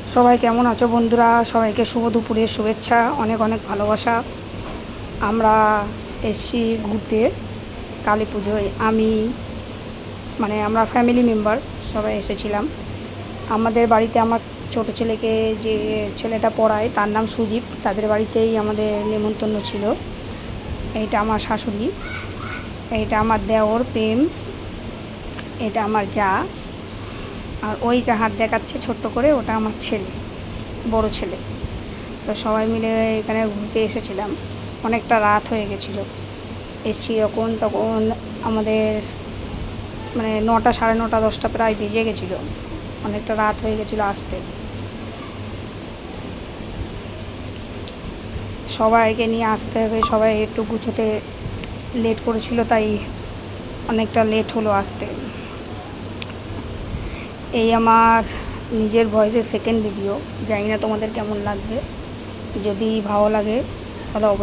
সবাই কেমন আছো বন্ধুরা? সবাইকে শুভ দুপুরের শুভেচ্ছা, অনেক অনেক ভালোবাসা। আমরা এসছি ঘুরতে কালী পুজোয়। আমরা ফ্যামিলি মেম্বার সবাই এসেছিলাম। আমাদের বাড়িতে আমার ছোট ছেলেকে, যে ছেলেটা পড়ায়, তার নাম সুদীপ, তাদের বাড়িতেই আমাদের নেমন্তন্ন ছিল। এইটা আমার শাশুড়ি, এইটা আমার দেওর প্রেম, এটা আমার জা, আর ওই যে হাত দেখাচ্ছে ছোট্ট করে, ওটা আমার ছেলে, বড় ছেলে। তো সবাই মিলে এখানে ঘুরতে এসেছিলাম। অনেকটা রাত হয়ে গেছিলো। এসছি তখন আমাদের 9টা, সাড়ে 9টা, 10টা প্রায় বেজে গেছিলো। অনেকটা রাত হয়ে গেছিলো আসতে। সবাইকে নিয়ে আসতে হবে, সবাই একটু গুছোতে লেট করেছিল, তাই অনেকটা লেট হলো আসতে। এই আমার নিজের ভয়েসের সেকেন্ড ভিডিও। জানি না তোমাদের কেমন লাগবে। যদি ভালো লাগে তাহলে